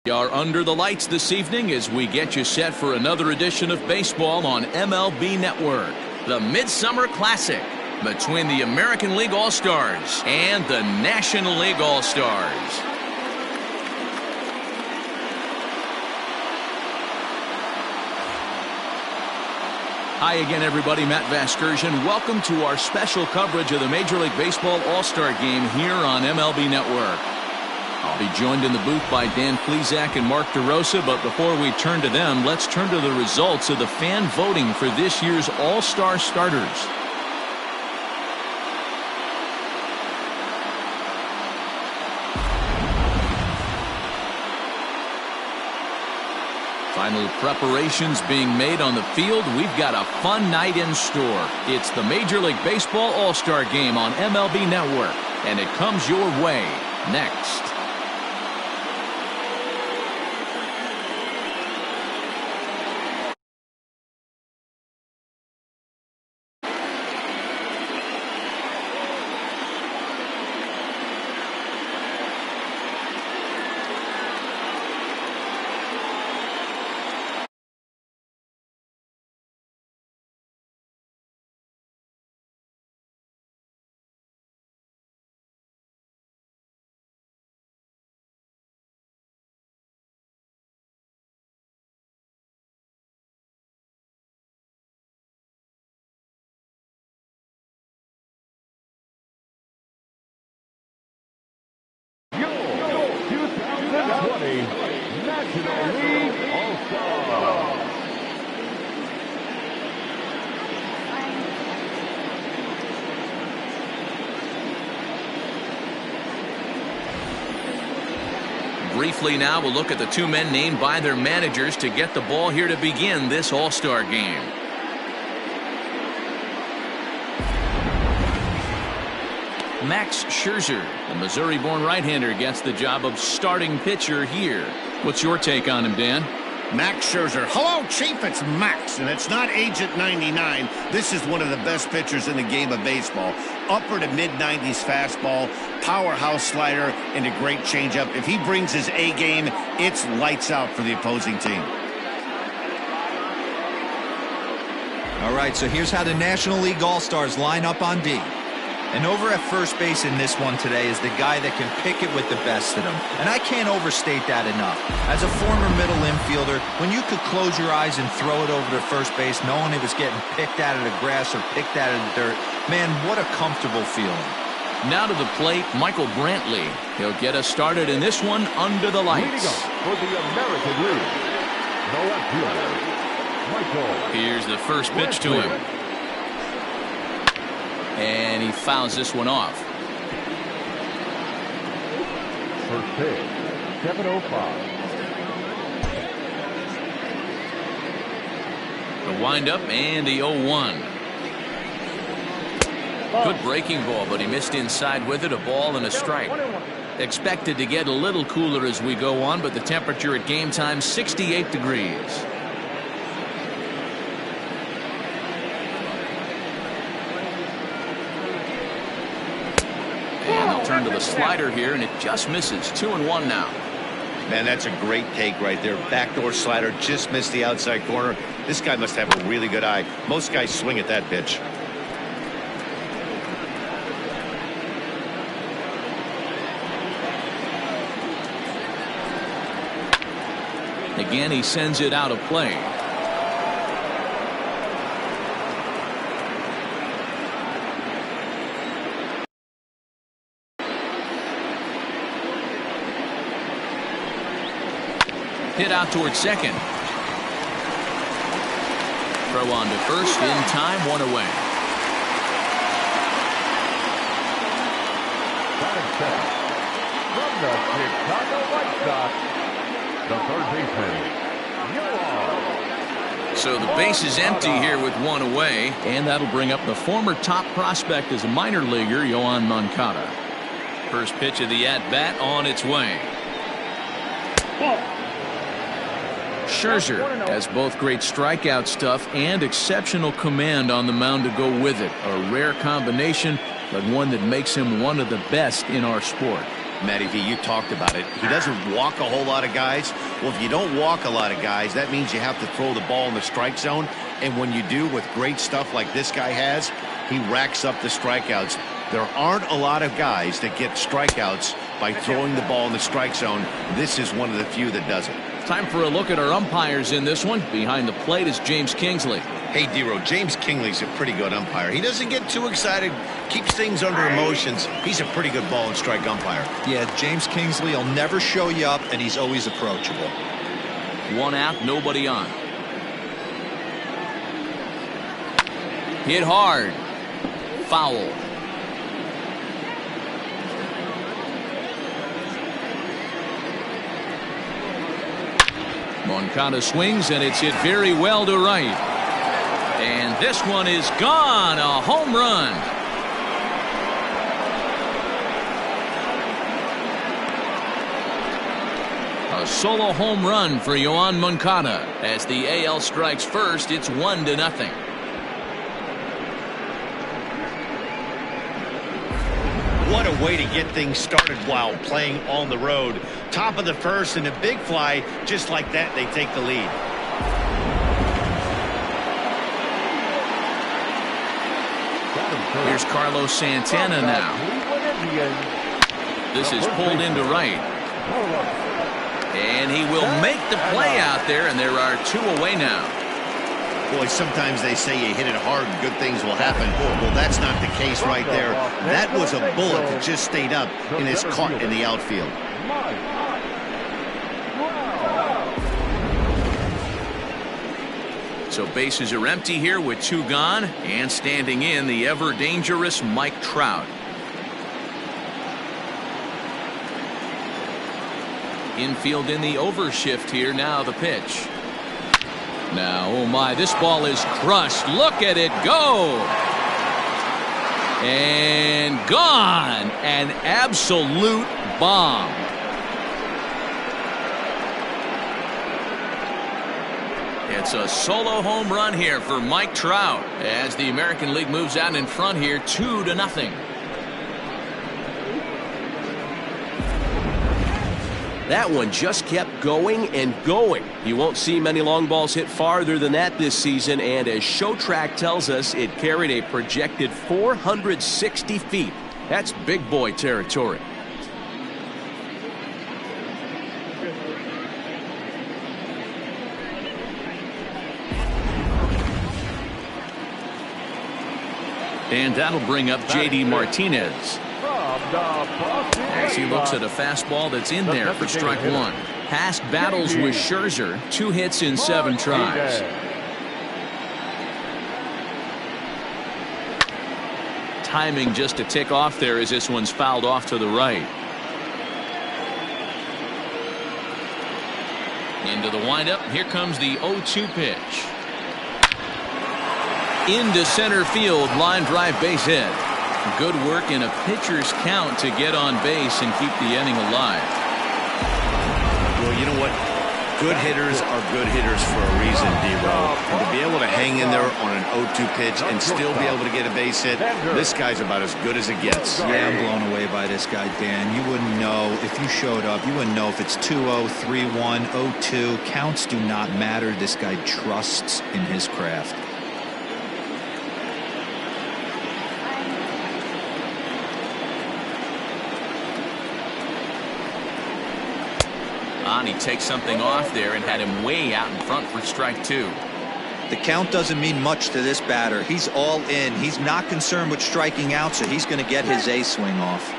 We are under the lights this evening as we get you set for another edition of baseball on MLB Network. The Midsummer Classic between the American League All-Stars and the National League All-Stars. Hi again, everybody. Matt Vasgersian. Welcome to our special coverage of the Major League Baseball All-Star Game here on MLB Network. I'll be joined in the booth by Dan Plesac and Mark DeRosa, but before we turn to them, let's turn to the results of the fan voting for this year's All-Star starters. Final preparations being made on the field. We've got a fun night in store. It's the Major League Baseball All-Star Game on MLB Network, and it comes your way next. National League All-Star. Briefly now, we'll look at the two men named by their managers to get the ball here to begin this All-Star Game. Max Scherzer, the Missouri-born right-hander, gets the job of starting pitcher here. What's your take on him, Dan? Max Scherzer. Hello, Chief. It's Max, and it's not Agent 99. This is one of the best pitchers in the game of baseball. Upper to mid-90s fastball, powerhouse slider, and a great changeup. If he brings his A game, it's lights out for the opposing team. All right, so here's how the National League All-Stars line up on D. And over at first base in this one today is the guy that can pick it with the best of them. And I can't overstate that enough. As a former middle infielder, when you could close your eyes and throw it over to first base knowing it was getting picked out of the grass or picked out of the dirt, man, what a comfortable feeling. Now to the plate, Michael Brantley. He'll get us started in this one under the lights. Leading up for the American League, the left fielder, Michael. Here's the first pitch to him. And he fouls this one off. First pitch, 7:05. The windup and the 0-1. Good breaking ball, but he missed inside with it. A ball and a strike. Expected to get a little cooler as we go on, but the temperature at game time 68 degrees. Turn to the slider here, and it just misses. 2-1 now. Man, that's a great take right there. Backdoor slider just missed the outside corner. This guy must have a really good eye. Most guys swing at that pitch. Again, he sends it out of play. Hit out towards second. Throw on to first in time, one away. Batting second, from the Chicago White Sox, the third baseman, Yoan. So the base is empty here with one away, and that'll bring up the former top prospect as a minor leaguer, Yoan Moncada. First pitch of the at-bat on its way. Scherzer has both great strikeout stuff and exceptional command on the mound to go with it. A rare combination, but one that makes him one of the best in our sport. Matty V, you talked about it. He doesn't walk a whole lot of guys. Well, if you don't walk a lot of guys, that means you have to throw the ball in the strike zone. And when you do, with great stuff like this guy has, he racks up the strikeouts. There aren't a lot of guys that get strikeouts by throwing the ball in the strike zone. This is one of the few that does it. Time for a look at our umpires in this one. Behind the plate is James Kingsley. Hey, Dero, James Kingley's a pretty good umpire. He doesn't get too excited, keeps things under emotions. He's a pretty good ball and strike umpire. Yeah, James Kingsley will never show you up, and he's always approachable. 1 out, nobody on. Hit hard. Foul. Moncada swings, and it's hit very well to right. And this one is gone. A home run. A solo home run for Yoan Moncada. As the AL strikes first, it's 1-0. What a way to get things started while playing on the road. Top of the first and a big fly. Just like that, they take the lead. Here's Carlos Santana now. This is pulled into right. And he will make the play out there, and there are 2 away now. Boy, sometimes they say you hit it hard and good things will happen. Well, that's not the case right there. That was a bullet that just stayed up and is caught in the outfield. So bases are empty here with 2 gone, and standing in the ever dangerous Mike Trout. Infield in the overshift here. Now the pitch. Now, oh my, this ball is crushed. Look at it go. And gone. An absolute bomb. It's a solo home run here for Mike Trout as the American League moves out in front here 2-0. That one just kept going and going. You won't see many long balls hit farther than that this season, and as ShowTrack tells us, it carried a projected 460 feet. That's big boy territory. And that'll bring up J.D. Martinez as he looks at a fastball that's in there for strike 1. Past battles with Scherzer, 2 hits in 7 tries. Timing just a tick off there as this one's fouled off to the right. Into the windup. Here comes the 0-2 pitch. Into center field, line drive, base hit. Good work in a pitcher's count to get on base and keep the inning alive. Well, you know what? Good hitters are good hitters for a reason, D-Row. And to be able to hang in there on an 0-2 pitch and still be able to get a base hit, this guy's about as good as it gets. Yeah, I'm blown away by this guy, Dan. You wouldn't know if you showed up. You wouldn't know if it's 2-0, 3-1, 0-2. Counts do not matter. This guy trusts in his craft. He takes something off there and had him way out in front for strike 2. The count doesn't mean much to this batter. He's all in. He's not concerned with striking out, so he's going to get his A swing off.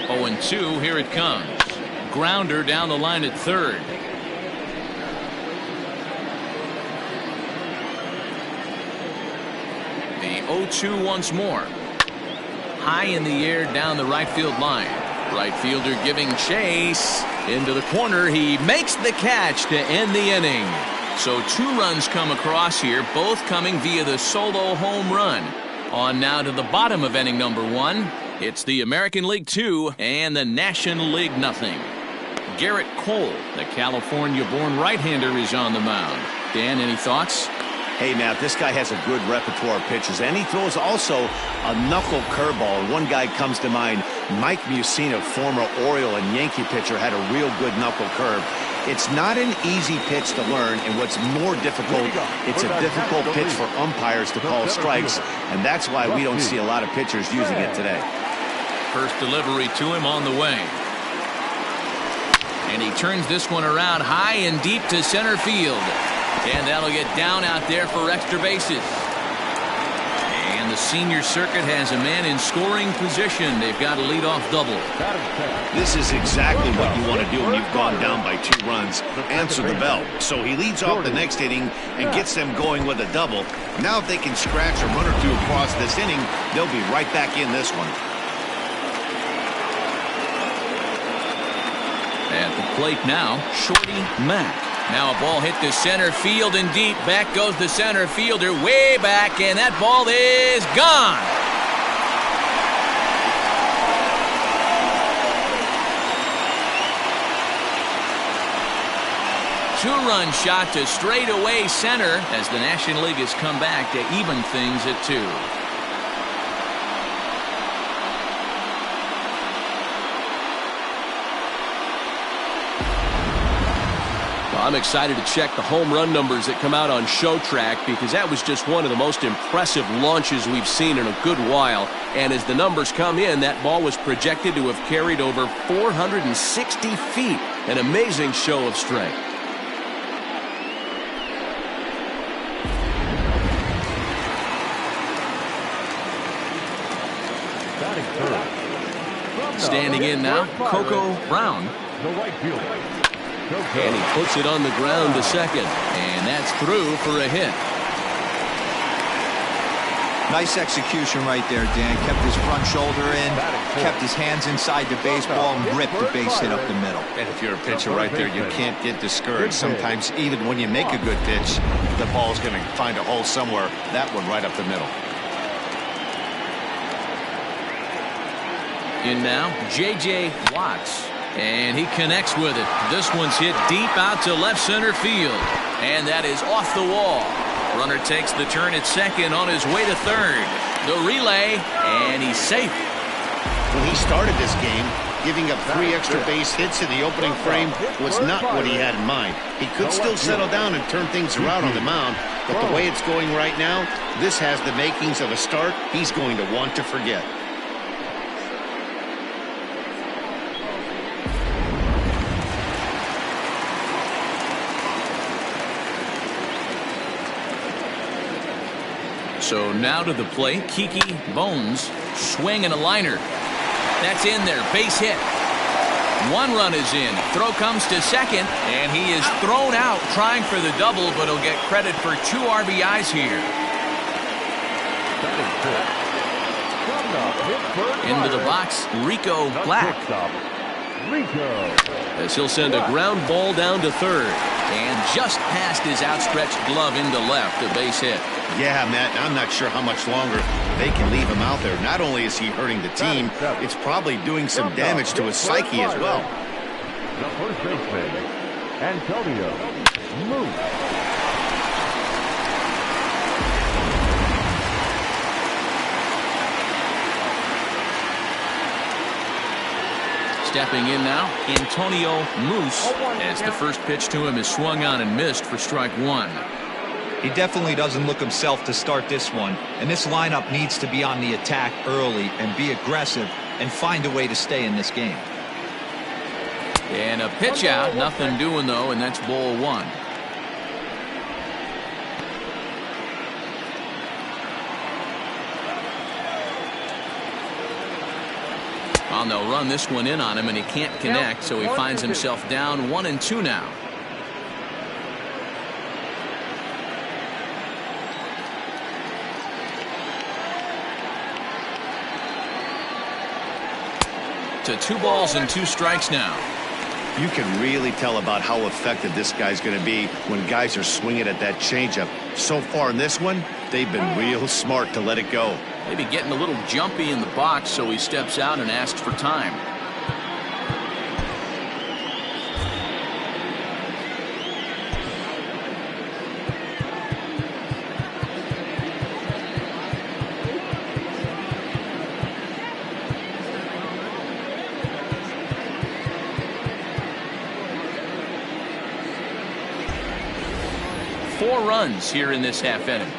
Oh, and 2, here it comes. Grounder down the line at third. The 0-2 once more. High in the air down the right field line. Right fielder giving chase. Into the corner. He makes the catch to end the inning. So 2 runs come across here, both coming via the solo home run. On now to the bottom of inning number 1. It's the American League 2 and the National League 0. Garrett Cole, the California-born right-hander, is on the mound. Dan, any thoughts? Hey, Matt, this guy has a good repertoire of pitches, and he throws also a knuckle curveball. One guy comes to mind, Mike Mussina, former Oriole and Yankee pitcher, had a real good knuckle curve. It's not an easy pitch to learn, and what's more difficult, it's a difficult pitch for umpires to call strikes, and that's why we don't see a lot of pitchers using it today. First delivery to him on the way. And he turns this one around high and deep to center field. And that'll get down out there for extra bases. And the senior circuit has a man in scoring position. They've got a leadoff double. This is exactly what you want to do when you've gone down by 2 runs. Answer the bell. So he leads off the next inning and gets them going with a double. Now if they can scratch a run or two across this inning, they'll be right back in this one. At the plate now, Shorty Mack. Now a ball hit to center field and deep. Back goes the center fielder way back, and that ball is gone. Two-run shot to straightaway center as the National League has come back to even things at 2. I'm excited to check the home run numbers that come out on ShowTrack because that was just one of the most impressive launches we've seen in a good while. And as the numbers come in, that ball was projected to have carried over 460 feet. An amazing show of strength. Standing in now, Coco Brown. The right fielder. And he puts it on the ground to second. And that's through for a hit. Nice execution right there, Dan. Kept his front shoulder in, kept his hands inside the baseball, and ripped the base hit up the middle. And if you're a pitcher right there, you can't get discouraged. Sometimes even when you make a good pitch, the ball's going to find a hole somewhere. That one right up the middle. In now, J.J. Watts. And he connects with it. This one's hit deep out to left center field. And that is off the wall. Runner takes the turn at second on his way to third. The relay, and he's safe. When he started this game, giving up 3 extra base hits in the opening frame was not what he had in mind. He could still settle down and turn things around on the mound, but the way it's going right now, this has the makings of a start he's going to want to forget. So now to the plate, Kiki Bones, swing and a liner. That's in there, base hit. 1 run is in. Throw comes to second, and he is thrown out trying for the double, but he'll get credit for 2 RBIs here. Into the box, Rico Black. As he'll send a ground ball down to third. And just past his outstretched glove into left, a base hit. Yeah, Matt, I'm not sure how much longer they can leave him out there. Not only is he hurting the team, it's probably doing some damage to his psyche as well. The first baseman, Antonio Moose. Stepping in now, Antonio Moose, as the first pitch to him is swung on and missed for strike 1. He definitely doesn't look himself to start this one, and this lineup needs to be on the attack early and be aggressive and find a way to stay in this game. And a pitch out, nothing doing though, and that's ball 1. Well, they'll run this one in on him, and he can't connect, so he finds himself down 1-2 now. To 2 balls and 2 strikes now. You can really tell about how effective this guy's going to be when guys are swinging at that changeup. So far in this one, they've been real smart to let it go. Maybe getting a little jumpy in the box, so he steps out and asks for time. 4 runs here in this half inning.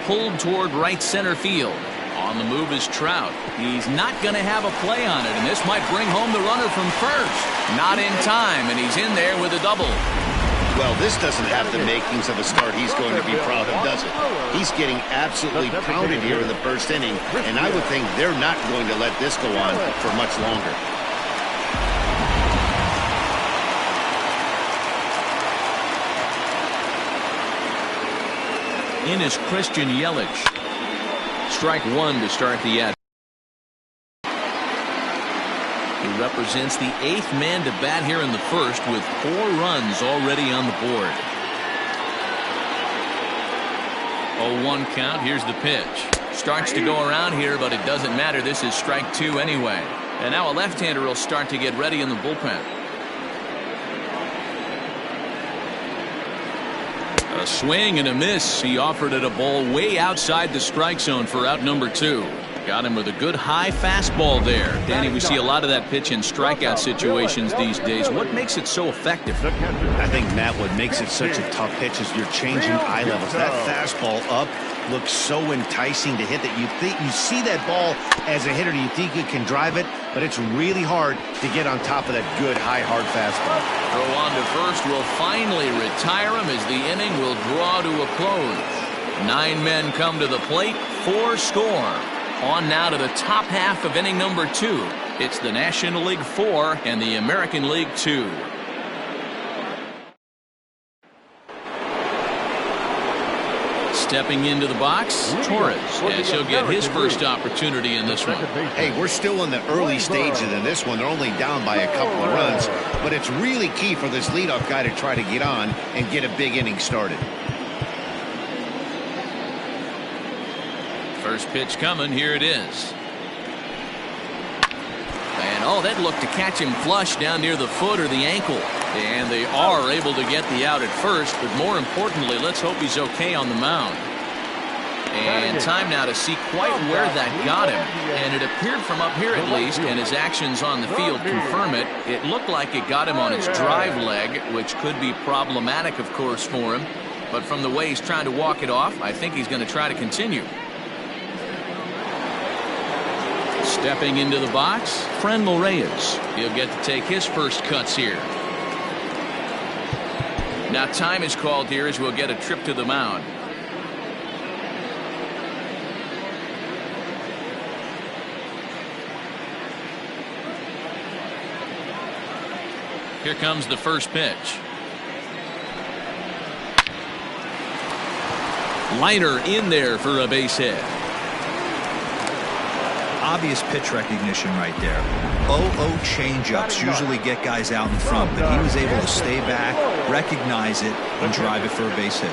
Pulled toward right center field. On the move is Trout. He's not going to have a play on it, and this might bring home the runner from first. Not in time, and he's in there with a double. Well, this doesn't have the makings of a start he's going to be proud of, does it? He's getting absolutely pounded here in the first inning, and I would think they're not going to let this go on for much longer. In is Christian Yelich. Strike 1 to start the at. He represents the 8th man to bat here in the first with 4 runs already on the board. 0-1 count. Here's the pitch. Starts to go around here, but it doesn't matter. This is strike 2 anyway. And now a left-hander will start to get ready in the bullpen. A swing and a miss. He offered it a ball way outside the strike zone for out number 2. Got him with a good high fastball there. Danny, we see a lot of that pitch in strikeout situations these days. What makes it so effective? I think, Matt, what makes it such a tough pitch is you're changing eye levels. That fastball up looks so enticing to hit that you see that ball as a hitter, you think you can drive it, but it's really hard to get on top of that good high hard fastball. Throw on to first will finally retire him as the inning will draw to a close. 9 men come to the plate, 4 score. On now to the top half of inning number 2. It's the National League 4 and the American League 2. Stepping into the box, Torres, as he'll get his first opportunity in this one. Hey, we're still in the early stages of this one. They're only down by a couple of runs, but it's really key for this leadoff guy to try to get on and get a big inning started. First pitch coming. Here it is. And oh, that looked to catch him flush down near the foot or the ankle. And they are able to get the out at first, but more importantly, let's hope he's okay on the mound. And time now to see quite where that got him. And it appeared from up here at least, and his actions on the field confirm it. It looked like it got him on his drive leg, which could be problematic, of course, for him. But from the way he's trying to walk it off, I think he's going to try to continue. Stepping into the box, Franmil Reyes. He'll get to take his first cuts here. Now time is called here as we'll get a trip to the mound. Here comes the first pitch. Liner in there for a base hit. Obvious pitch recognition right there. 0-0 changeups usually get guys out in front, but he was able to stay back, recognize it, and drive it for a base hit.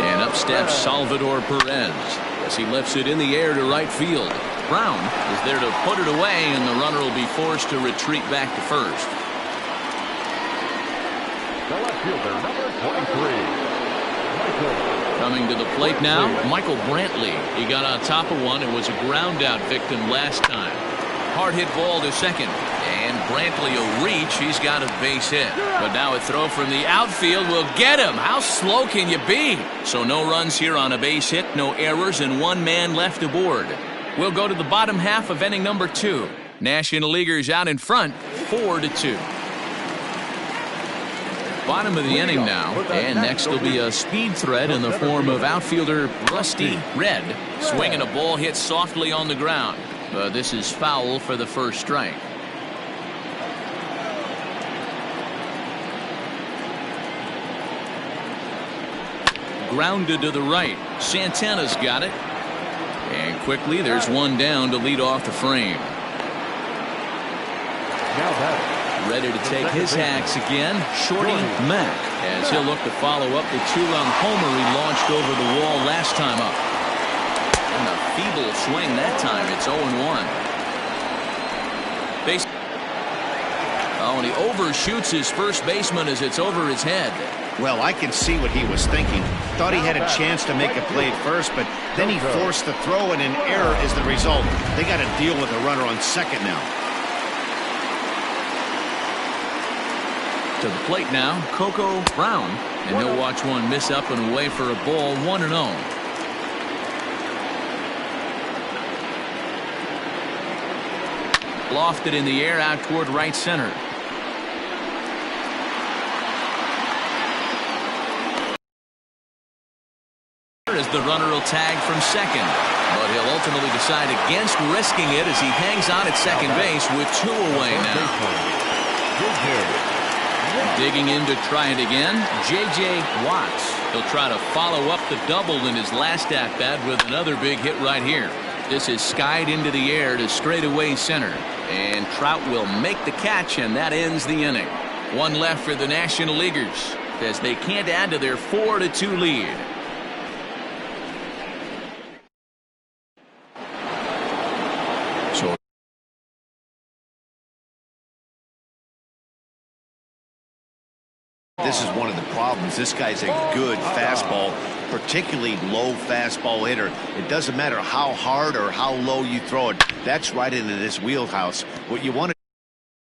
And up steps Salvador Perez as he lifts it in the air to right field. Brown is there to put it away, and the runner will be forced to retreat back to first. The left fielder, number 23. Coming to the plate now, Michael Brantley. He got on top of one and was a ground out victim last time. Hard hit ball to second, and Brantley will reach. He's got a base hit, but now a throw from the outfield will get him. How slow can you be? So no runs here on a base hit, no errors, and 1 man left aboard. We'll go to the bottom half of inning number 2. National Leaguers out in front, 4-2. Bottom of the inning now, and next will be a speed threat in the form of outfielder Rusty Red. Swinging a ball hit softly on the ground. But this is foul for the first strike. Grounded to the right. Santana's got it. And quickly there's one down to lead off the frame. Ready to take his hacks again, Shorty Mack, as he'll look to follow up the 2-run homer he launched over the wall last time up. And a feeble swing that time. It's 0-1. Oh, and he overshoots his first baseman as it's over his head. Well, I can see what he was thinking. Thought he had a chance to make a play at first, but then he forced the throw, and an error is the result. They got to deal with a runner on second now. To the plate now, Coco Brown. And he'll watch one miss up and away for a ball, 1-0. Lofted in the air out toward right center. As the runner will tag from second. But he'll ultimately decide against risking it as he hangs on at second base with 2 away now. Digging in to try it again, J.J. Watts. He'll try to follow up the double in his last at-bat with another big hit right here. This is skied into the air to straightaway center. And Trout will make the catch, and that ends the inning. One left for the National Leaguers as they can't add to their 4-2 lead. So this is one of the problems. This guy's a good fastball, particularly low fastball hitter. It doesn't matter how hard or how low you throw it. That's right into this wheelhouse. What you want to